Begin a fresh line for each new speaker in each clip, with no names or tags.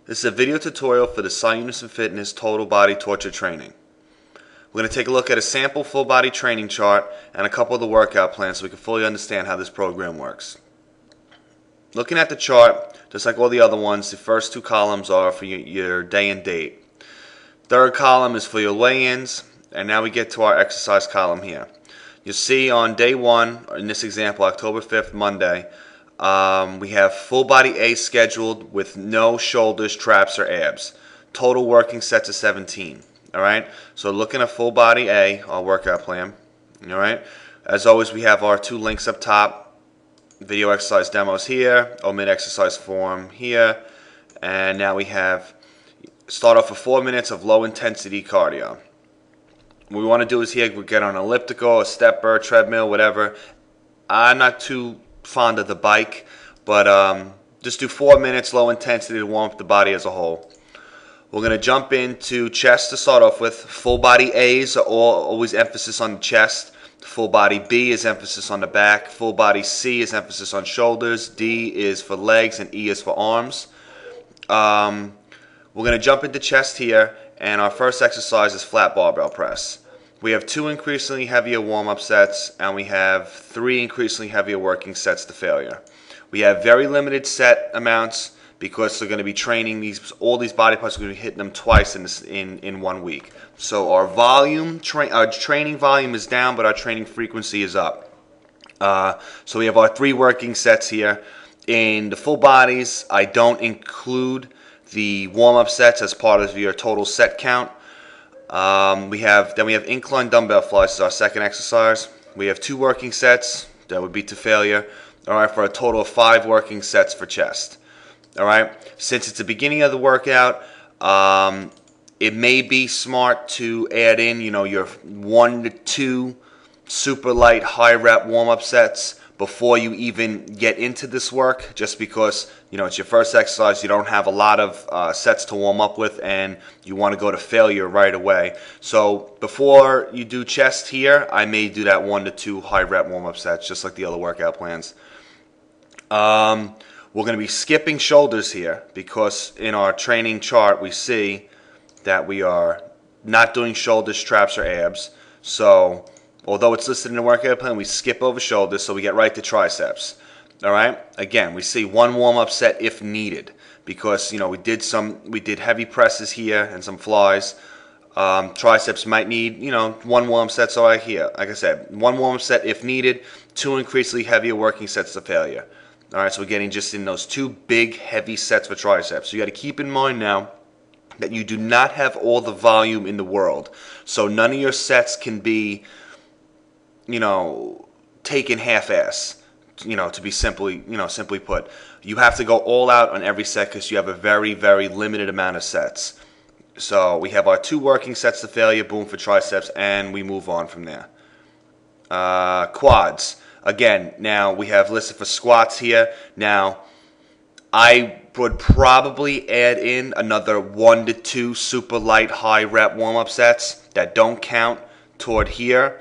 This is a video tutorial for the Unison Fitness Total Body Torture Training. We're going to take a look at a sample full body training chart and a couple of the workout plans so we can fully understand how this program works. Looking at the chart, just like all the other ones, the first two columns are for your day and date. Third column is for your weigh-ins, and now we get to our exercise column here. You'll see on day one, in this example, October 5th, Monday, we have full body A scheduled with no shoulders, traps, or abs. Total working sets of 17. Alright, so looking at full body A, our workout plan. Alright, as always, we have our two links up top. Video exercise demos here, omit exercise form here, and now we have start off with 4 minutes of low intensity cardio. What we want to do is here we get on an elliptical, a stepper, treadmill, whatever. I'm not too fond of the bike, but just do 4 minutes low intensity to warm up the body as a whole. We're going to jump into chest to start off with. Full body A's are always emphasis on the chest. Full body B is emphasis on the back. Full body C is emphasis on shoulders. D is for legs and E is for arms. We're going to jump into chest here, and our first exercise is flat barbell press. We have 2 increasingly heavier warm-up sets, and we have 3 increasingly heavier working sets to failure. We have very limited set amounts because they're going to be training all these body parts. We're going to be hitting them twice in 1 week. So our training volume is down, but our training frequency is up. So we have our 3 working sets here. In the full bodies, I don't include the warm-up sets as part of your total set count. We have incline dumbbell flies as our second exercise. We have 2 working sets that would be to failure. All right, for a total of 5 working sets for chest. All right, since it's the beginning of the workout, it may be smart to add in, your 1 to 2 super light high rep warm up sets before you even get into this work, just because it's your first exercise. You don't have a lot of sets to warm up with, and you want to go to failure right away. So before you do chest here, I may do that 1 to 2 high rep warm up sets, just like the other workout plans. We're going to be skipping shoulders here because in our training chart we see that we are not doing shoulders, traps, or abs. So although it's listed in the workout plan, we skip over shoulders, so we get right to triceps. All right. Again, we see 1 warm-up set if needed because we did heavy presses here and some flies. Triceps might need 1 warm-up set. So right here, like I said, 1 warm-up set if needed. 2 increasingly heavier working sets to failure. All right. So we're getting just in those 2 big heavy sets for triceps. So you got to keep in mind now that you do not have all the volume in the world. So none of your sets can be taken half-ass, to be simply put. You have to go all out on every set because you have a very, very limited amount of sets. So we have our 2 working sets to failure, boom, for triceps, and we move on from there. Quads. Again, now we have listed for squats here. Now, I would probably add in another 1 to 2 super light high rep warm-up sets that don't count toward here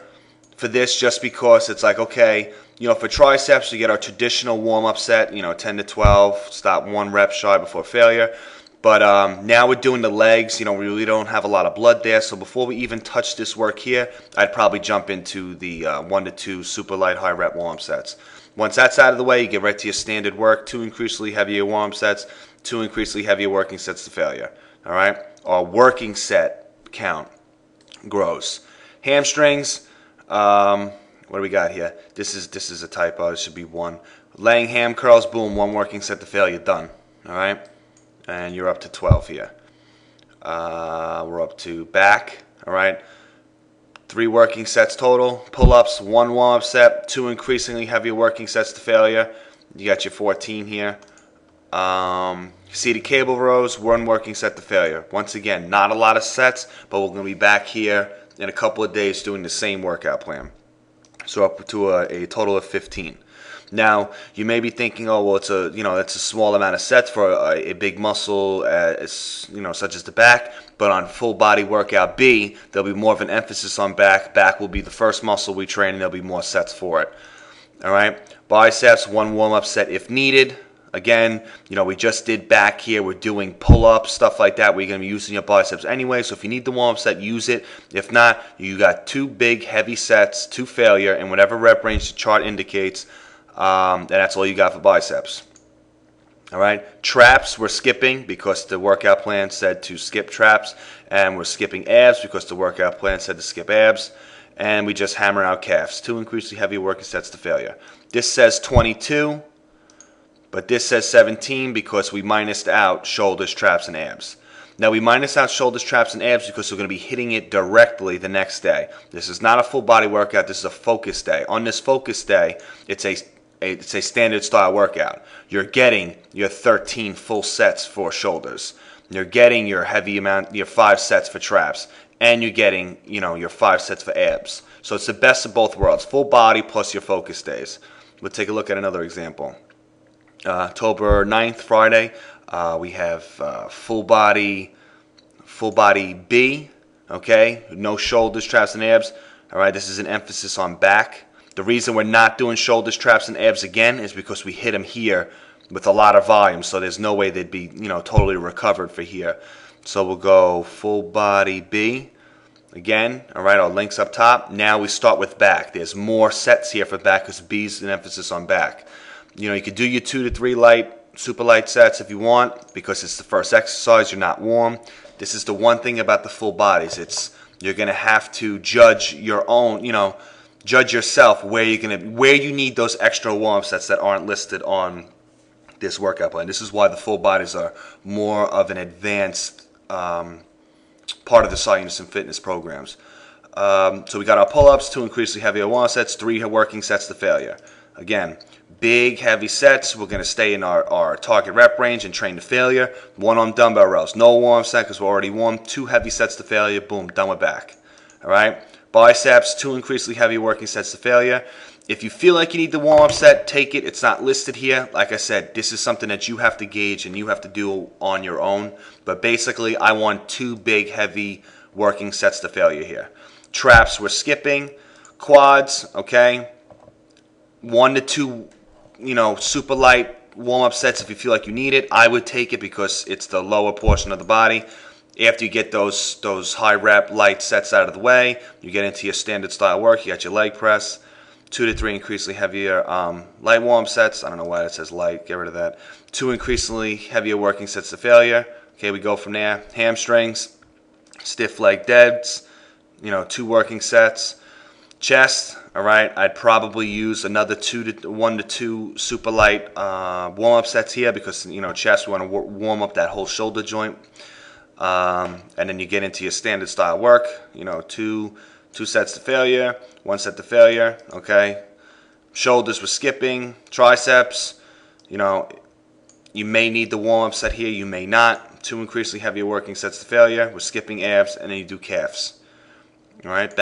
for this, just because it's like, okay, for triceps we get our traditional warm-up set, 10 to 12, stop 1 rep shy before failure. But now we're doing the legs. We really don't have a lot of blood there, so before we even touch this work here, I'd probably jump into the 1 to 2 super light high rep warm-up sets. Once that's out of the way, you get right to your standard work. 2 increasingly heavier warm-up sets, 2 increasingly heavier working sets to failure. All right, our working set count grows. Hamstrings. What do we got here? This is a typo. It should be 1. Laying ham curls, boom, 1 working set to failure, done. All right, and you're up to 12 here. We're up to back. All right, 3 working sets total. Pull-ups, 1 warm-up set, 2 increasingly heavier working sets to failure. You got your 14 here. Seated cable rows, 1 working set to failure. Once again, not a lot of sets, but we're going to be back here in a couple of days doing the same workout plan. So up to a total of 15. Now, you may be thinking, oh, well, it's a small amount of sets for a big muscle, such as the back. But on full body workout B, there'll be more of an emphasis on back. Back will be the first muscle we train, and there'll be more sets for it. All right, biceps, 1 warm-up set if needed. Again, we just did back here. We're doing pull-ups, stuff like that. We're going to be using your biceps anyway. So if you need the warm-up set, use it. If not, you got 2 big, heavy sets to failure, and whatever rep range the chart indicates, and that's all you got for biceps. All right. Traps we're skipping because the workout plan said to skip traps, and we're skipping abs because the workout plan said to skip abs, and we just hammer out calves. 2 increasingly heavy working sets to failure. This says 22. But this says 17 because we minused out shoulders, traps, and abs. Now we minus out shoulders, traps, and abs because we're going to be hitting it directly the next day. This is not a full body workout. This is a focus day. On this focus day, it's a standard style workout. You're getting your 13 full sets for shoulders. You're getting your heavy amount, your 5 sets for traps, and you're getting, your 5 sets for abs. So it's the best of both worlds. Full body plus your focus days. We'll take a look at another example. October 9th, Friday, we have full body B, okay? No shoulders, traps, and abs. All right, this is an emphasis on back. The reason we're not doing shoulders, traps, and abs again is because we hit them here with a lot of volume, so there's no way they'd be, totally recovered for here. So we'll go full body B. Again, all right, our link's up top. Now we start with back. There's more sets here for back because B's an emphasis on back. You could do your 2 to 3 super light sets if you want because it's the first exercise. You're not warm. This is the one thing about the full bodies. You're going to have to judge your own, judge yourself where you need those extra warm sets that aren't listed on this workout plan. This is why the full bodies are more of an advanced part of the Science and Fitness programs. So we got our pull-ups, 2 increasingly heavier warm sets, 3 working sets to failure. Again, big, heavy sets. We're going to stay in our target rep range and train to failure. 1 on dumbbell rows. No warm set because we're already warm. 2 heavy sets to failure. Boom, done with back. All right? Biceps, 2 increasingly heavy working sets to failure. If you feel like you need the warm-up set, take it. It's not listed here. Like I said, this is something that you have to gauge and you have to do on your own. But basically, I want 2 big, heavy working sets to failure here. Traps, we're skipping. Quads, okay? 1 to 2, super light warm-up sets if you feel like you need it. I would take it because it's the lower portion of the body. After you get those high rep light sets out of the way, you get into your standard style work. You got your leg press. 2 to 3 increasingly heavier light warm sets. I don't know why it says light. Get rid of that. 2 increasingly heavier working sets to failure. Okay, we go from there. Hamstrings, stiff leg deads. 2 working sets. Chest. All right, I'd probably use another 1 to 2 super light warm-up sets here because chest we want to warm up that whole shoulder joint, and then you get into your standard style work. 2 sets to failure, 1 set to failure. Okay, shoulders we're skipping, triceps. You may need the warm-up set here, you may not. 2 increasingly heavier working sets to failure. We're skipping abs, and then you do calves. All right.